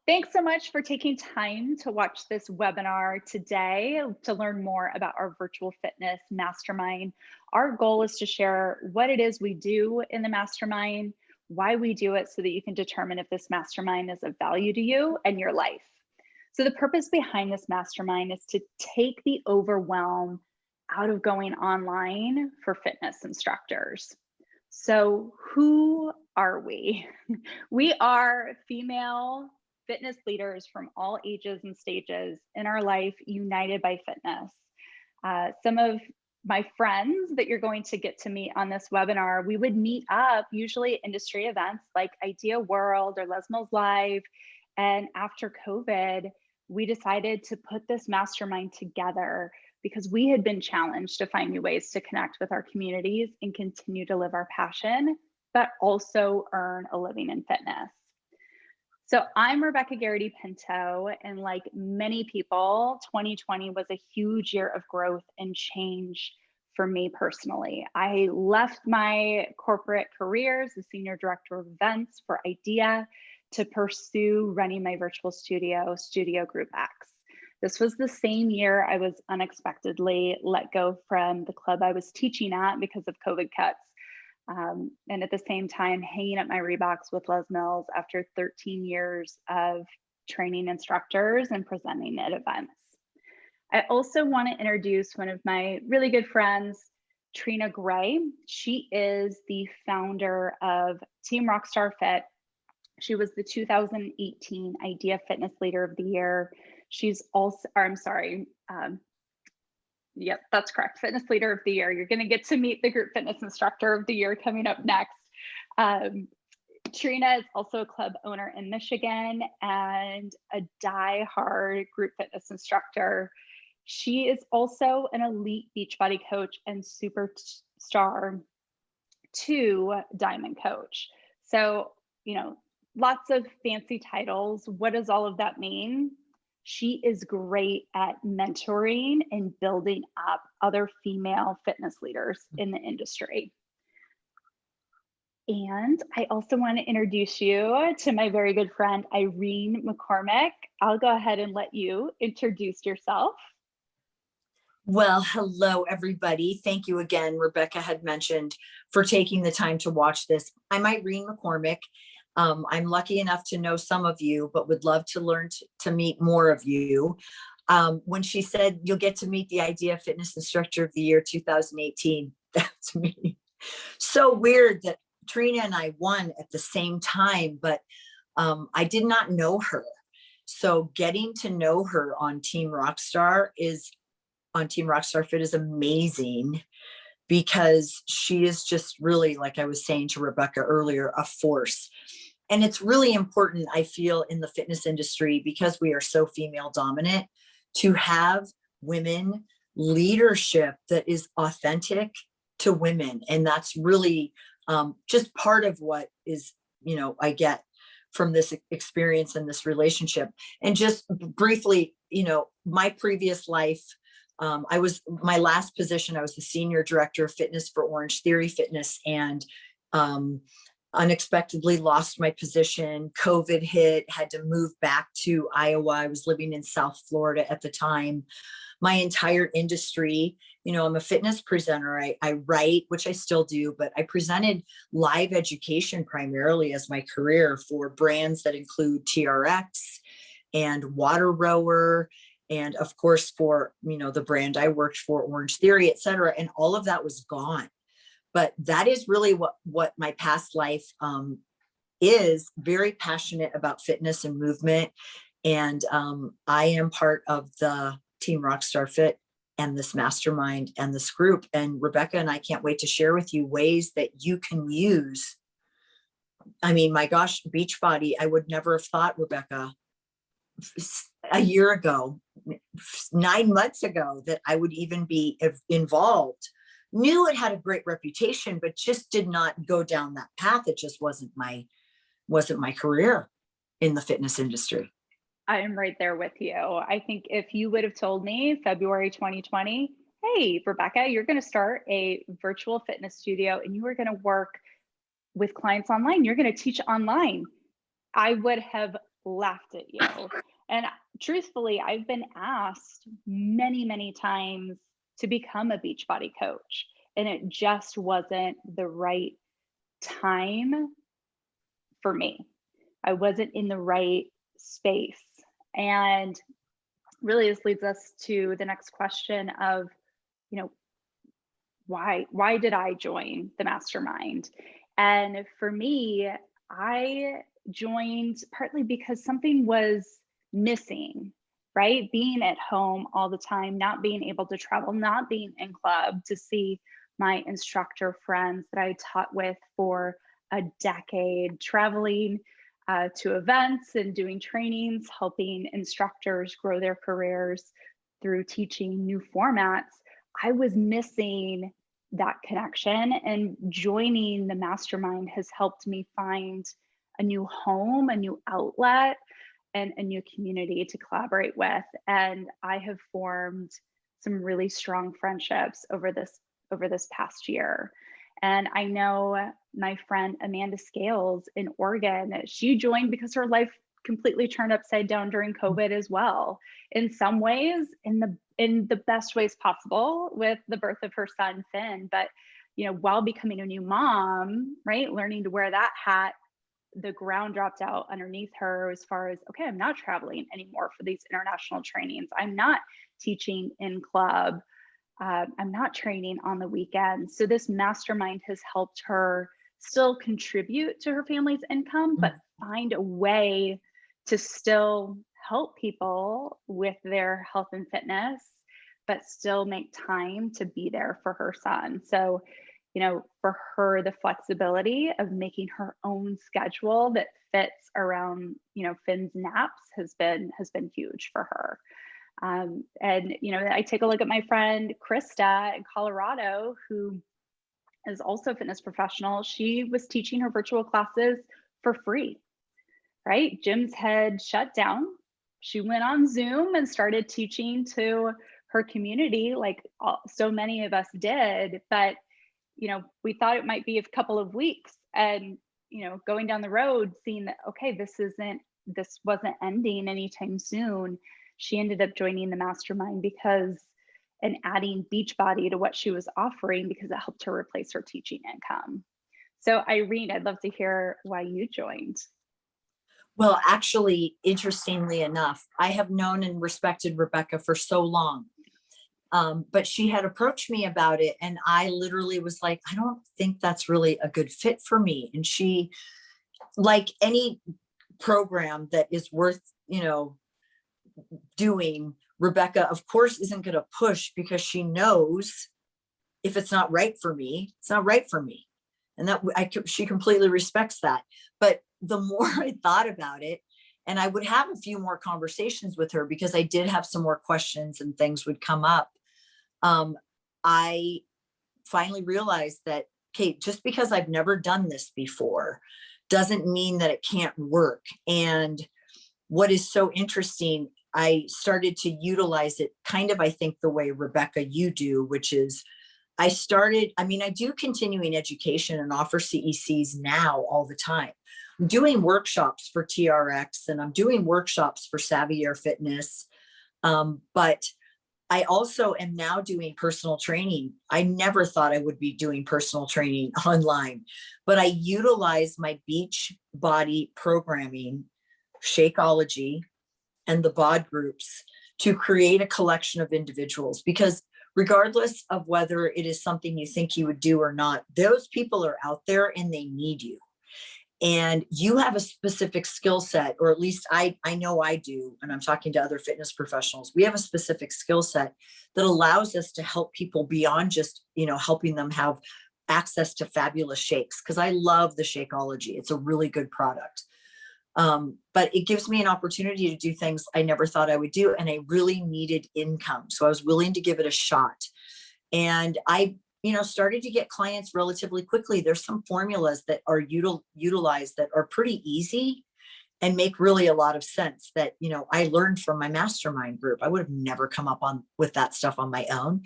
Thanks so much for taking time to watch this webinar today to learn more about our virtual fitness mastermind. Our goal is to share what it is we do in the mastermind, why we do it, so that you can determine if this mastermind is of value to you and your life. So the purpose behind this mastermind is to take the overwhelm out of going online for fitness instructors. So who are we? We are female fitness leaders from all ages and stages in our life, united by fitness. Some of my friends that you're going to get to meet on this webinar, we would meet up usually at industry events like Idea World or Les Mills Live. And after COVID, we decided to put this mastermind together because we had been challenged to find new ways to connect with our communities and continue to live our passion, but also earn a living in fitness. So I'm Rebecca Garity Pinto, and like many people, 2020 was a huge year of growth and change for me personally. I left my corporate career as the Senior Director of Events for IDEA to pursue running my virtual studio, Studio Group X. This was the same year I was unexpectedly let go from the club I was teaching at because of COVID cuts. And at the same time, hanging up my Reeboks with Les Mills after 13 years of training instructors and presenting at events. I also want to introduce one of my really good friends, Trina Gray. She is the founder of Team Rockstar Fit. She was the 2018 IDEA Fitness Leader of the Year. She's also, yep, that's correct. Fitness Leader of the Year. You're going to get to meet the Group Fitness Instructor of the Year coming up next. Trina is also a club owner in Michigan and a die-hard group fitness instructor. She is also an elite Beachbody coach and superstar 2 diamond coach. So, you know, lots of fancy titles. What does all of that mean? She is great at mentoring and building up other female fitness leaders in the industry. And I also want to introduce you to my very good friend, Irene McCormack. I'll go ahead and let you introduce yourself. Well, hello, everybody. Thank you again, Rebecca had mentioned, for taking the time to watch this. I'm Irene McCormack. I'm lucky enough to know some of you, but would love to learn to meet more of you. When she said you'll get to meet the IDEA Fitness Instructor of the Year 2018, that's me. So weird that Trina and I won at the same time, but I did not know her. So getting to know her on Team Rockstar Fit is amazing, because she is just really, like I was saying to Rebecca earlier, a force. And it's really important, I feel, in the fitness industry, because we are so female dominant, to have women leadership that is authentic to women. And that's really just part of what is, you know, I get from this experience and this relationship. And just briefly, you know, my previous life, my last position, I was the Senior Director of Fitness for Orange Theory Fitness, and unexpectedly lost my position. COVID hit, had to move back to Iowa. I was living in South Florida at the time. My entire industry, you know, I'm a fitness presenter. I write, which I still do, but I presented live education primarily as my career for brands that include TRX and Water Rower, and of course for, you know, the brand I worked for, Orange Theory, et cetera. And all of that was gone. But that is really what my past life is, very passionate about fitness and movement. And I am part of the Team Rockstar Fit and this mastermind and this group. And Rebecca and I can't wait to share with you ways that you can use. I mean, my gosh, Beachbody, I would never have thought, Rebecca, a year ago, 9 months ago, that I would even be involved. Knew it had a great reputation, but just did not go down that path. It just wasn't my career in the fitness industry. I am right there with you. I think if you would have told me February 2020, hey, Rebecca, you're going to start a virtual fitness studio and you are going to work with clients online, you're going to teach online, I would have laughed at you. And truthfully, I've been asked many, many times to become a Beachbody coach, and it just wasn't the right time for me. I wasn't in the right space. And really, this leads us to the next question of, you know, why did I join the mastermind? And for me, I joined partly because something was missing, right? Being at home all the time, not being able to travel, not being in club to see my instructor friends that I taught with for a decade, traveling to events and doing trainings, helping instructors grow their careers through teaching new formats. I was missing that connection, and joining the mastermind has helped me find a new home, a new outlet, and a new community to collaborate with. And I have formed some really strong friendships over this past year. And I know my friend Amanda Scales in Oregon, she joined because her life completely turned upside down during COVID as well. In some ways, in the best ways possible, with the birth of her son Finn. But while becoming a new mom, right, learning to wear that hat, the ground dropped out underneath her as far as, okay, I'm not traveling anymore for these international trainings. I'm not teaching in club. I'm not training on the weekends. So this mastermind has helped her still contribute to her family's income, but find a way to still help people with their health and fitness, but still make time to be there for her son. So, for her, the flexibility of making her own schedule that fits around, Finn's naps has been huge for her. And, I take a look at my friend Krista in Colorado, who is also a fitness professional. She was teaching her virtual classes for free, right? Gyms had shut down. She went on Zoom and started teaching to her community, like so many of us did. But, we thought it might be a couple of weeks, and, going down the road, seeing that, okay, this wasn't ending anytime soon. She ended up joining the mastermind and adding Beachbody to what she was offering, because it helped her replace her teaching income. So Irene, I'd love to hear why you joined. Well, actually, interestingly enough, I have known and respected Rebecca for so long. But she had approached me about it, and I literally was like, I don't think that's really a good fit for me. And she, like any program that is worth, doing, Rebecca, of course, isn't going to push, because she knows if it's not right for me, it's not right for me. And she completely respects that. But the more I thought about it, and I would have a few more conversations with her, because I did have some more questions and things would come up. I finally realized that, Kate, just because I've never done this before doesn't mean that it can't work. And what is so interesting, I started to utilize it kind of, I think, the way, Rebecca, you do, which is I do continuing education and offer CECs now all the time. I'm doing workshops for TRX, and I'm doing workshops for Savvier Fitness. But I also am now doing personal training. I never thought I would be doing personal training online, but I utilize my Beachbody programming, Shakeology, and the BOD groups to create a collection of individuals, because regardless of whether it is something you think you would do or not, those people are out there and they need you. And you have a specific skill set, or at least I know I do, and I'm talking to other fitness professionals. We have a specific skill set that allows us to help people beyond just, helping them have access to fabulous shakes, because I love the Shakeology. It's a really good product. But it gives me an opportunity to do things I never thought I would do. And I really needed income. So I was willing to give it a shot. And I, started to get clients relatively quickly. There's some formulas that are utilized that are pretty easy and make really a lot of sense that, I learned from my mastermind group. I would have never come up with that stuff on my own.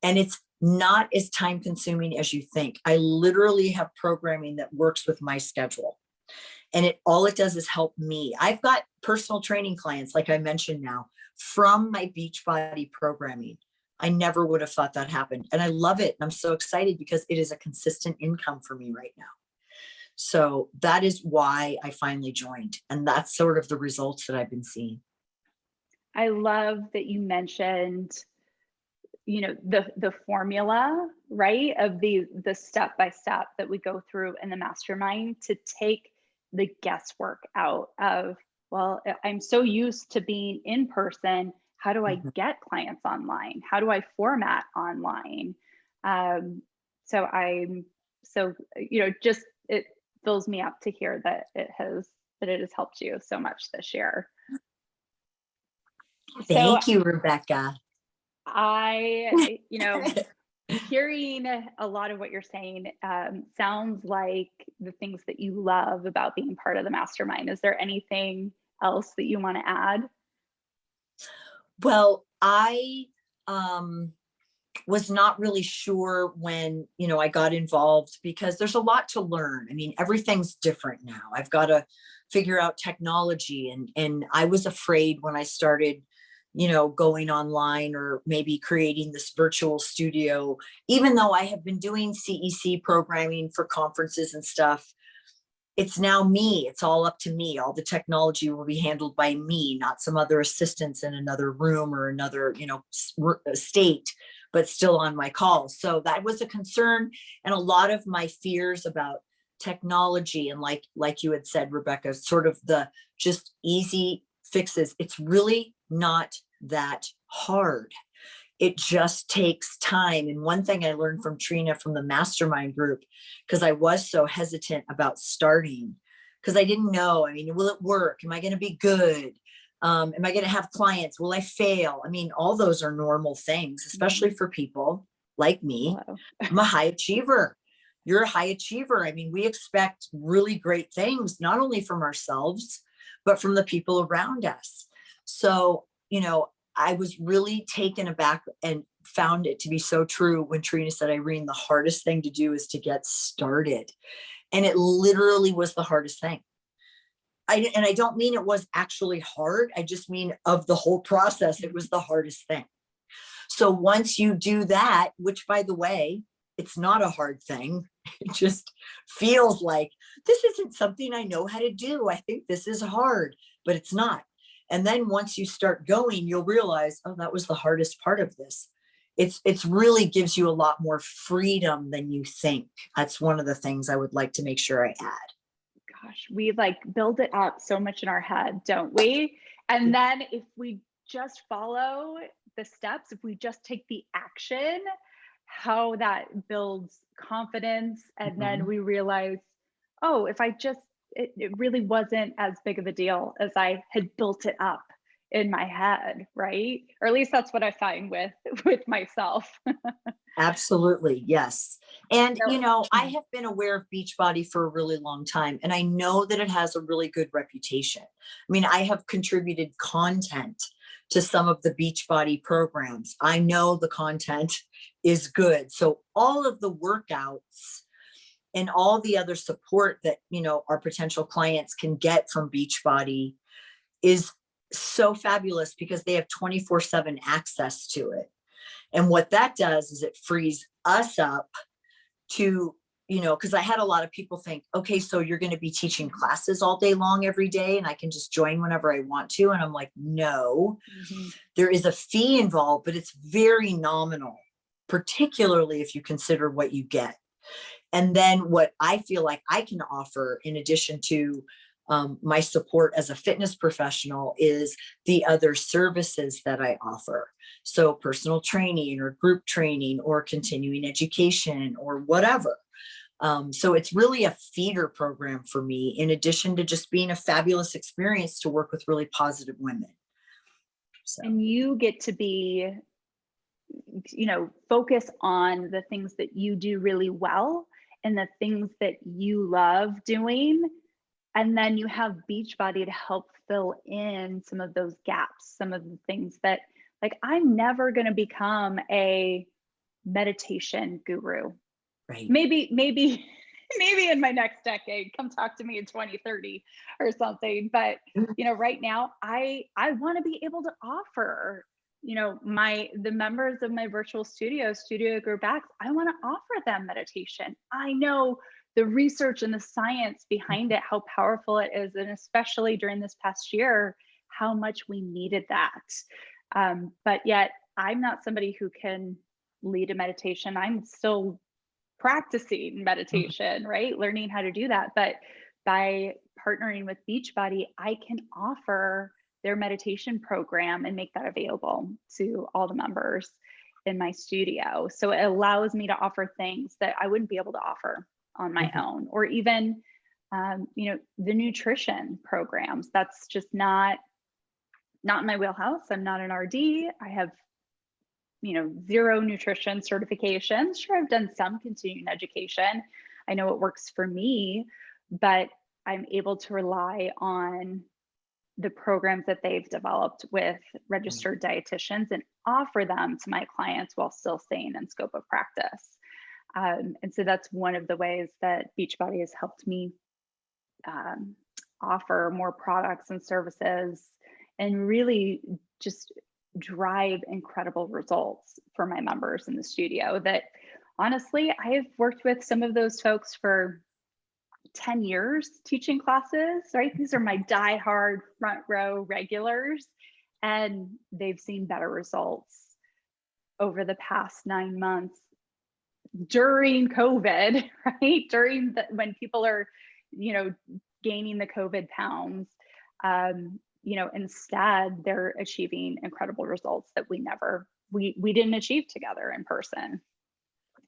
And it's not as time consuming as you think. I literally have programming that works with my schedule. And all it does is help me. I've got personal training clients, like I mentioned now, from my Beachbody programming. I never would have thought that happened. And I love it. And I'm so excited because it is a consistent income for me right now. So that is why I finally joined. And that's sort of the results that I've been seeing. I love that you mentioned, you know, the formula, right, of the step by step that we go through in the mastermind to take the guesswork out of, well, I'm so used to being in person. How do I get clients online? How do I format online? So you know, just, it fills me up to hear that it has helped you so much this year. Thank you, Rebecca. You know, hearing a lot of what you're saying sounds like the things that you love about being part of the mastermind. Is there anything else that you want to add? Well, I was not really sure when, you know, I got involved because there's a lot to learn. I mean, everything's different now. I've got to figure out technology, and I was afraid when I started, you know, going online or maybe creating this virtual studio, even though I have been doing CEC programming for conferences and stuff. It's now me. It's all up to me. All the technology will be handled by me, not some other assistants in another room or another, you know, state, but still on my calls. So that was a concern. And a lot of my fears about technology, and like you had said, Rebecca, sort of the just easy fixes. It's really not that hard. It just takes time. And one thing I learned from Trina from the mastermind group, because I was so hesitant about starting, because I didn't know, I mean, will it work? Am I going to be good? Am I going to have clients? Will I fail? I mean, all those are normal things, especially for people like me. I'm a high achiever. You're a high achiever. I mean, we expect really great things, not only from ourselves, but from the people around us. So, you know, I was really taken aback and found it to be so true when Trina said, Irene, the hardest thing to do is to get started. And it literally was the hardest thing. And I don't mean it was actually hard. I just mean of the whole process, it was the hardest thing. So once you do that, which by the way, it's not a hard thing. It just feels like this isn't something I know how to do. I think this is hard, but it's not. And then once you start going, you'll realize, oh, that was the hardest part of this. It's really gives you a lot more freedom than you think. That's one of the things I would like to make sure I add. Gosh, we like build it up so much in our head, don't we? And then if we just follow the steps, if we just take the action, how that builds confidence. And then we realize, oh, if I just, it really wasn't as big of a deal as I had built it up in my head, right? Or at least that's what I find with myself. Absolutely, yes. And you know, I have been aware of Beachbody for a really long time, and I know that it has a really good reputation. I mean, I have contributed content to some of the Beachbody programs. I know the content is good. So all of the workouts and all the other support that, you know, our potential clients can get from Beachbody is so fabulous because they have 24/7 access to it. And what that does is it frees us up to, you know, because I had a lot of people think, okay, so you're going to be teaching classes all day long every day and I can just join whenever I want to. And I'm like, no, there is a fee involved, but it's very nominal, particularly if you consider what you get. And then what I feel like I can offer in addition to my support as a fitness professional is the other services that I offer. So personal training or group training or continuing education or whatever. So it's really a feeder program for me, in addition to just being a fabulous experience to work with really positive women. So. And you get to be, you know, focus on the things that you do really well and the things that you love doing. And then you have Beachbody to help fill in some of those gaps, some of the things that, like, I'm never going to become a meditation guru. Right. Maybe maybe in my next decade, come talk to me in 2030 or something. But, right now I want to be able to offer, the members of my virtual studio group X, I want to offer them meditation. I know the research and the science behind it, how powerful it is. And especially during this past year, how much we needed that. But yet I'm not somebody who can lead a meditation. I'm still practicing meditation, right? Learning how to do that. But by partnering with Beachbody, I can offer their meditation program and make that available to all the members in my studio. So it allows me to offer things that I wouldn't be able to offer on my own, or even, the nutrition programs. That's just not in my wheelhouse. I'm not an RD. I have zero nutrition certifications. Sure, I've done some continuing education. I know it works for me, but I'm able to rely on the programs that they've developed with registered dietitians and offer them to my clients while still staying in scope of practice. And so that's one of the ways that Beachbody has helped me offer more products and services and really just drive incredible results for my members in the studio. That honestly, I have worked with some of those folks for 10 years teaching classes, right? These are my diehard front row regulars, and they've seen better results over the past 9 months during COVID, right? When people are, gaining the COVID pounds. Instead they're achieving incredible results that we didn't achieve together in person.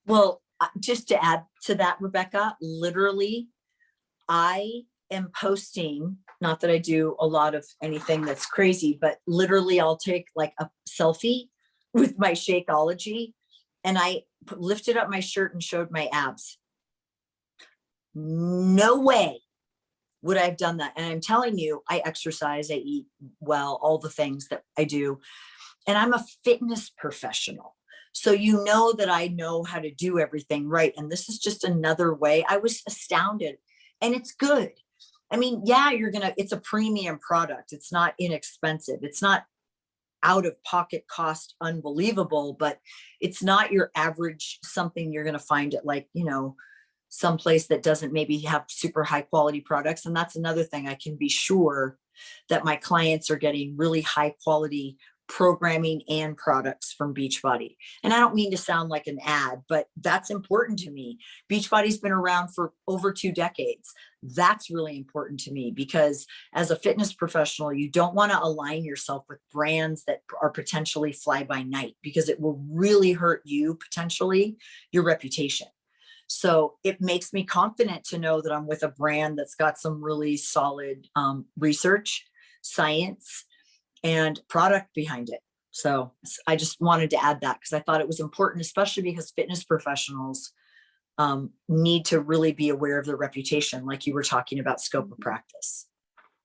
Well, just to add to that, Rebecca, literally, I am posting, not that I do a lot of anything that's crazy, but literally I'll take like a selfie with my Shakeology, and I lifted up my shirt and showed my abs. No way would I have done that. And I'm telling you, I exercise, I eat well, all the things that I do. And I'm a fitness professional. So that I know how to do everything right. And this is just another way. I was astounded. And it's good. I mean, yeah, it's a premium product. It's not inexpensive. It's not out of pocket cost unbelievable, but it's not your average something you're going to find at someplace that doesn't maybe have super high quality products. And that's another thing. I can be sure that my clients are getting really high quality programming and products from Beachbody. And I don't mean to sound like an ad, but that's important to me. Beachbody's been around for over 2 decades. That's really important to me, because as a fitness professional, you don't want to align yourself with brands that are potentially fly by night, because it will really hurt you, potentially your reputation. So it makes me confident to know that I'm with a brand that's got some really solid research, science, and product behind it. So I just wanted to add that because I thought it was important, especially because fitness professionals need to really be aware of their reputation, like you were talking about scope of practice.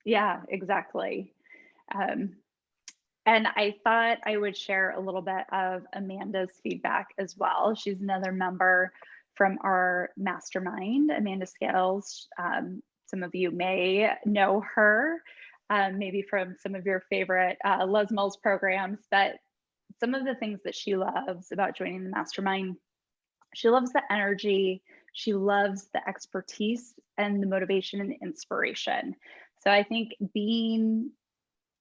Yeah, exactly. And I thought I would share a little bit of Amanda's feedback as well. She's another member from our mastermind, Amanda Scales. Some of you may know her, maybe from some of your favorite Les Mills programs, but some of the things that she loves about joining the mastermind, she loves the energy, she loves the expertise and the motivation and the inspiration. So I think being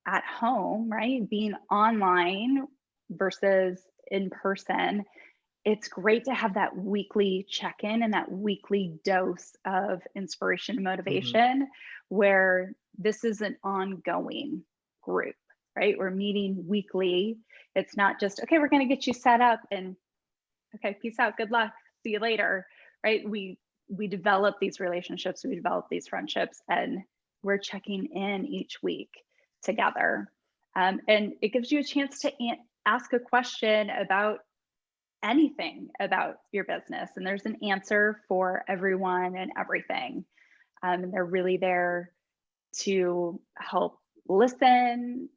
at home, right, being online versus in person, it's great to have that weekly check-in and that weekly dose of inspiration and motivation, where this is an ongoing group, right? We're meeting weekly. It's not just, okay, we're going to get you set up and okay, peace out, good luck, see you later, right? We develop these relationships, we develop these friendships, and we're checking in each week together. And it gives you a chance to ask a question about anything about your business, and there's an answer for everyone and everything. And they're really there to help listen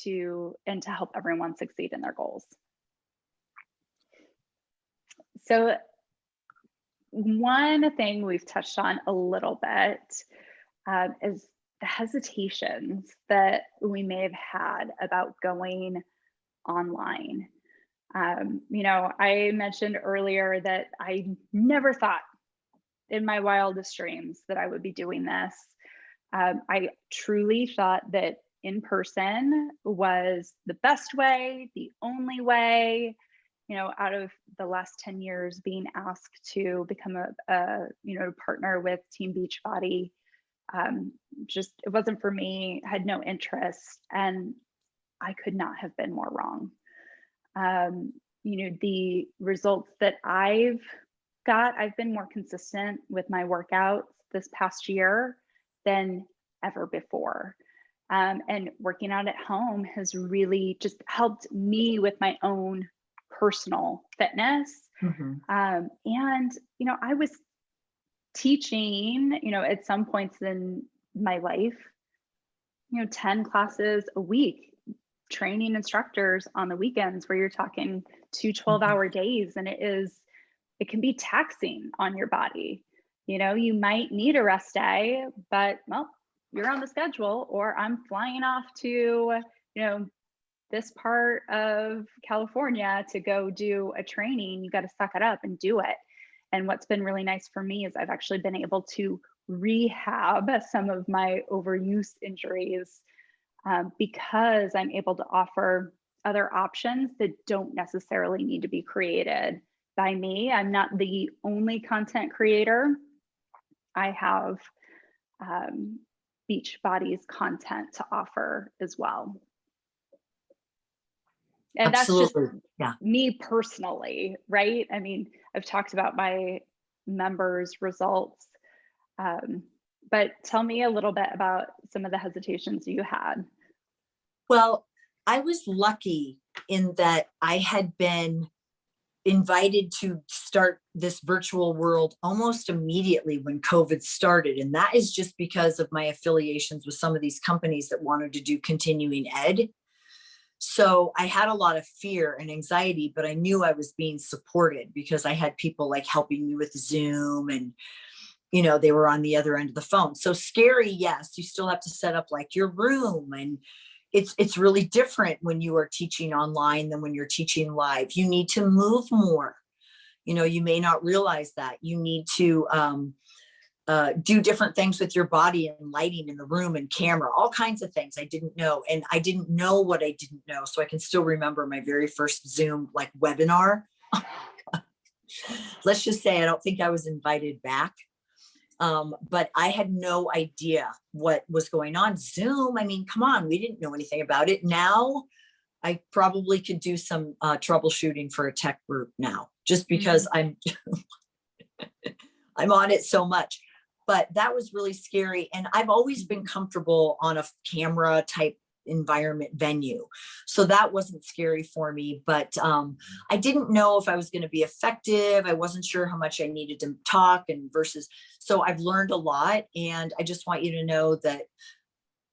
and to help everyone succeed in their goals. So one thing we've touched on a little bit is the hesitations that we may have had about going online. I mentioned earlier that I never thought in my wildest dreams that I would be doing this. I truly thought that in person was the best way, the only way. Out of the last 10 years being asked to become a partner with Team Beachbody, just it wasn't for me, had no interest, and I could not have been more wrong. The results that I've been more consistent with my workouts this past year than ever before. And working out at home has really just helped me with my own personal fitness. And, I was teaching, at some points in my life, 10 classes a week, training instructors on the weekends where you're talking 2 12-hour days. And it can be taxing on your body. You might need a rest day, but well, you're on the schedule, or I'm flying off to, this part of California to go do a training. You got to suck it up and do it. And what's been really nice for me is I've actually been able to rehab some of my overuse injuries because I'm able to offer other options that don't necessarily need to be created by me. I'm not the only content creator. I have Beachbody's content to offer as well. And Absolutely. That's just me personally, right? I mean, I've talked about my members' results, but tell me a little bit about some of the hesitations you had. Well, I was lucky in that I had been invited to start this virtual world almost immediately when COVID started. And that is just because of my affiliations with some of these companies that wanted to do continuing ed. So I had a lot of fear and anxiety, but I knew I was being supported because I had people like helping me with Zoom and, they were on the other end of the phone. So scary, yes, you still have to set up like your room, and it's really different when you are teaching online than when you're teaching live. You need to move more. You may not realize that. You need to do different things with your body and lighting in the room and camera, all kinds of things I didn't know. And I didn't know what I didn't know. So I can still remember my very first Zoom webinar. Let's just say I don't think I was invited back. But I had no idea what was going on. Zoom, I mean, come on, we didn't know anything about it. Now I probably could do some troubleshooting for a tech group now, just because I'm on it so much. But that was really scary. And I've always been comfortable on a camera type environment venue. So that wasn't scary for me, but I didn't know if I was going to be effective. I wasn't sure how much I needed to talk so I've learned a lot. And I just want you to know that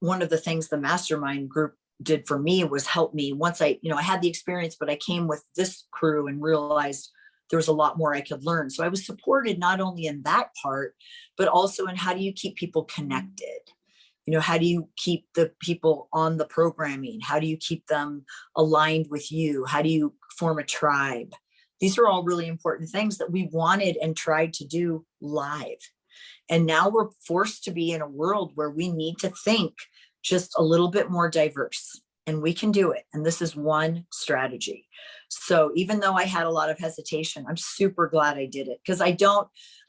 one of the things the mastermind group did for me was help me once I had the experience, but I came with this crew and realized there was a lot more I could learn. So I was supported not only in that part, but also in how do you keep people connected? How do you keep the people on the programming? How do you keep them aligned with you? How do you form a tribe? These are all really important things that we wanted and tried to do live. And now we're forced to be in a world where we need to think just a little bit more diverse, and we can do it. And this is one strategy. So even though I had a lot of hesitation, I'm super glad I did it, because I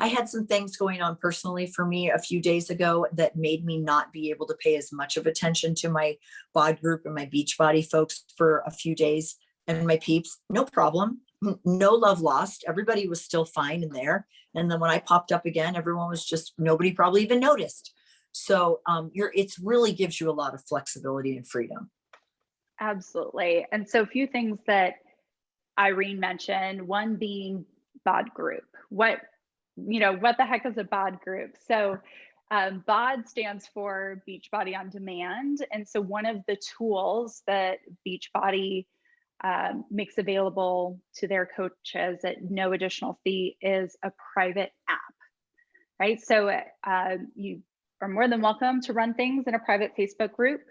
had some things going on personally for me a few days ago that made me not be able to pay as much of attention to my bod group and my Beachbody folks for a few days. And my peeps, no problem. No love lost. Everybody was still fine in there. And then when I popped up again, everyone was just, nobody probably even noticed. So it really gives you a lot of flexibility and freedom. Absolutely. And so a few things that Irene mentioned, one being bod group. What the heck is a bod group? So bod stands for Beachbody on Demand. And so one of the tools that Beachbody makes available to their coaches at no additional fee is a private app, right? So you are more than welcome to run things in a private Facebook group.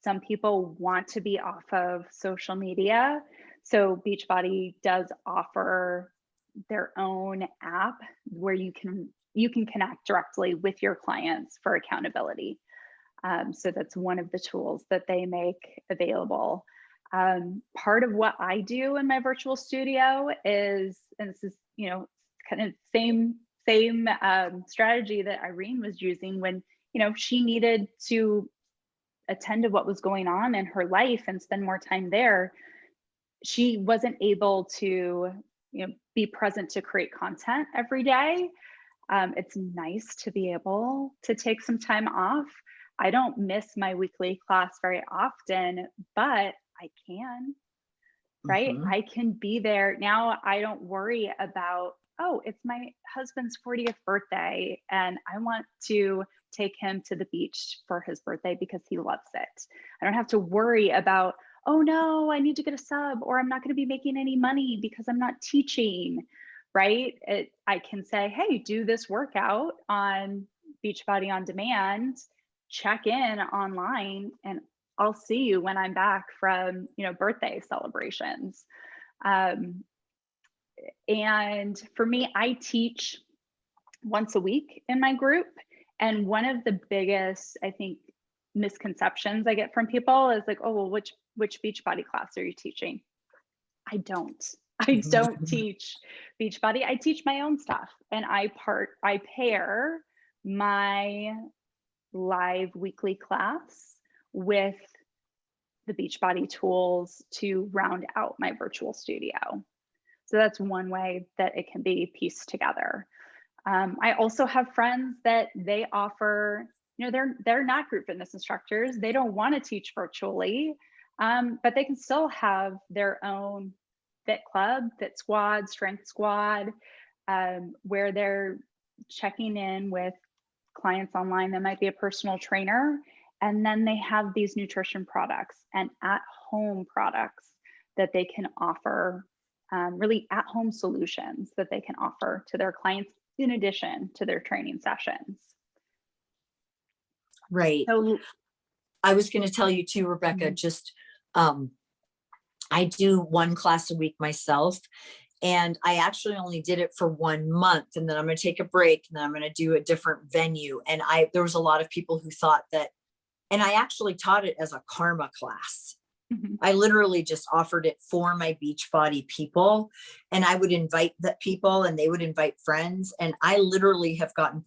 Some people want to be off of social media. So Beachbody does offer their own app where you can connect directly with your clients for accountability. So that's one of the tools that they make available. Part of what I do in my virtual studio is, and this is, kind of same strategy that Irene was using when, she needed to attend to what was going on in her life and spend more time there. She wasn't able to, be present to create content every day. It's nice to be able to take some time off. I don't miss my weekly class very often, but I can, right? I can be there. Now I don't worry about, oh, it's my husband's 40th birthday and I want to take him to the beach for his birthday because he loves it. I don't have to worry about, oh no, I need to get a sub, or I'm not going to be making any money because I'm not teaching, right? I can say, hey, do this workout on Beachbody On Demand, check in online, and I'll see you when I'm back from, birthday celebrations. And for me, I teach once a week in my group. And one of the biggest, I think, misconceptions I get from people is like, oh, well, which Beachbody class are you teaching? I don't teach Beachbody. I teach my own stuff, and I pair my live weekly class with the Beachbody tools to round out my virtual studio. So that's one way that it can be pieced together. I also have friends that they offer, they're not group fitness instructors. They don't want to teach virtually, but they can still have their own fit club, fit squad, strength squad, where they're checking in with clients online that might be a personal trainer. And then they have these nutrition products and at-home products that they can offer, really at-home solutions that they can offer to their clients in addition to their training sessions. Right. So I was going to tell you too, Rebecca, just I do one class a week myself, and I actually only did it for 1 month, and then I'm going to take a break, and then I'm going to do a different venue. And there was a lot of people who thought that, and I actually taught it as a karma class. I literally just offered it for my Beachbody people, and I would invite the people and they would invite friends. And I literally have gotten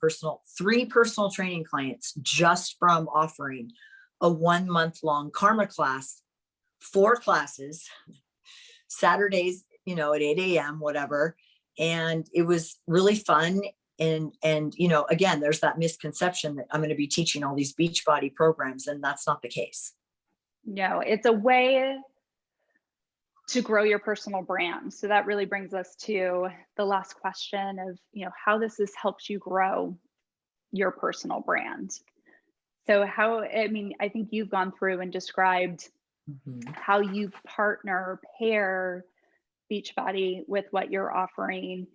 3 personal training clients just from offering a 1 month long karma class, 4 classes, Saturdays, at 8 a.m., whatever. And it was really fun. And, again, there's that misconception that I'm going to be teaching all these Beachbody programs, and that's not the case. No, it's a way to grow your personal brand. So that really brings us to the last question of, how this has helped you grow your personal brand. So I think you've gone through and described how you pair Beachbody with what you're offering.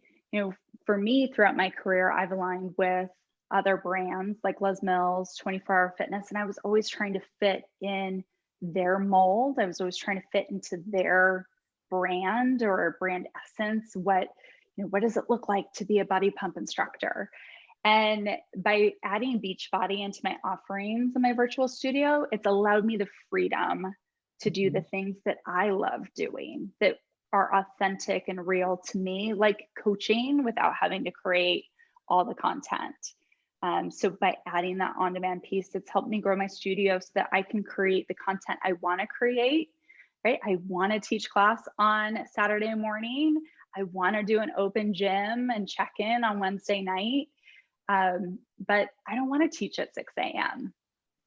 For me, throughout my career, I've aligned with other brands like Les Mills, 24 Hour Fitness, and I was always trying to fit in their mold. I was always trying to fit into their brand or brand essence. What does it look like to be a body pump instructor? And by adding Beachbody into my offerings in my virtual studio, it's allowed me the freedom to do the things that I love doing, that are authentic and real to me, like coaching, without having to create all the content. So by adding that on-demand piece, it's helped me grow my studio so that I can create the content I want to create, right? I want to teach class on Saturday morning. I want to do an open gym and check in on Wednesday night. But I don't want to teach at 6 a.m.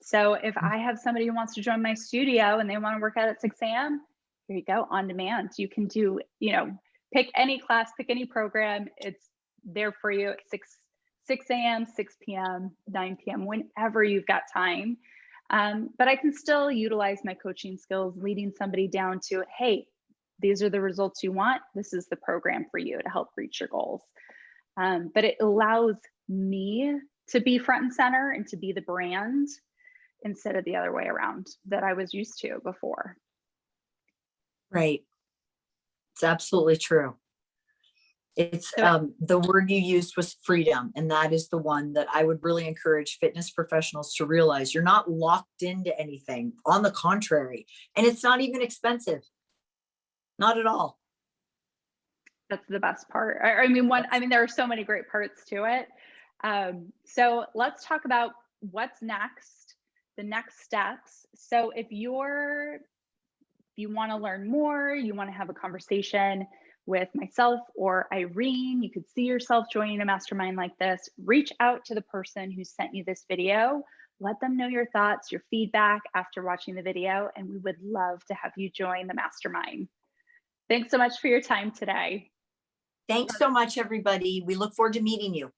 So if I have somebody who wants to join my studio and they want to work out at 6 a.m., here you go, on demand. You can do, pick any class, pick any program. It's there for you at 6 a.m., 6 p.m., 9 p.m., whenever you've got time. But I can still utilize my coaching skills, leading somebody down to, hey, these are the results you want. This is the program for you to help reach your goals. But it allows me to be front and center and to be the brand instead of the other way around that I was used to before. Right. It's absolutely true. It's the word you used was freedom. And that is the one that I would really encourage fitness professionals to realize. You're not locked into anything. On the contrary, and it's not even expensive. Not at all. That's the best part. I mean, there are so many great parts to it. So let's talk about what's next, the next steps. So if you want to learn more, you want to have a conversation with myself or Irene, you could see yourself joining a mastermind like this, reach out to the person who sent you this video, let them know your thoughts, your feedback after watching the video, and we would love to have you join the mastermind. Thanks so much for your time today. Thanks so much, everybody. We look forward to meeting you.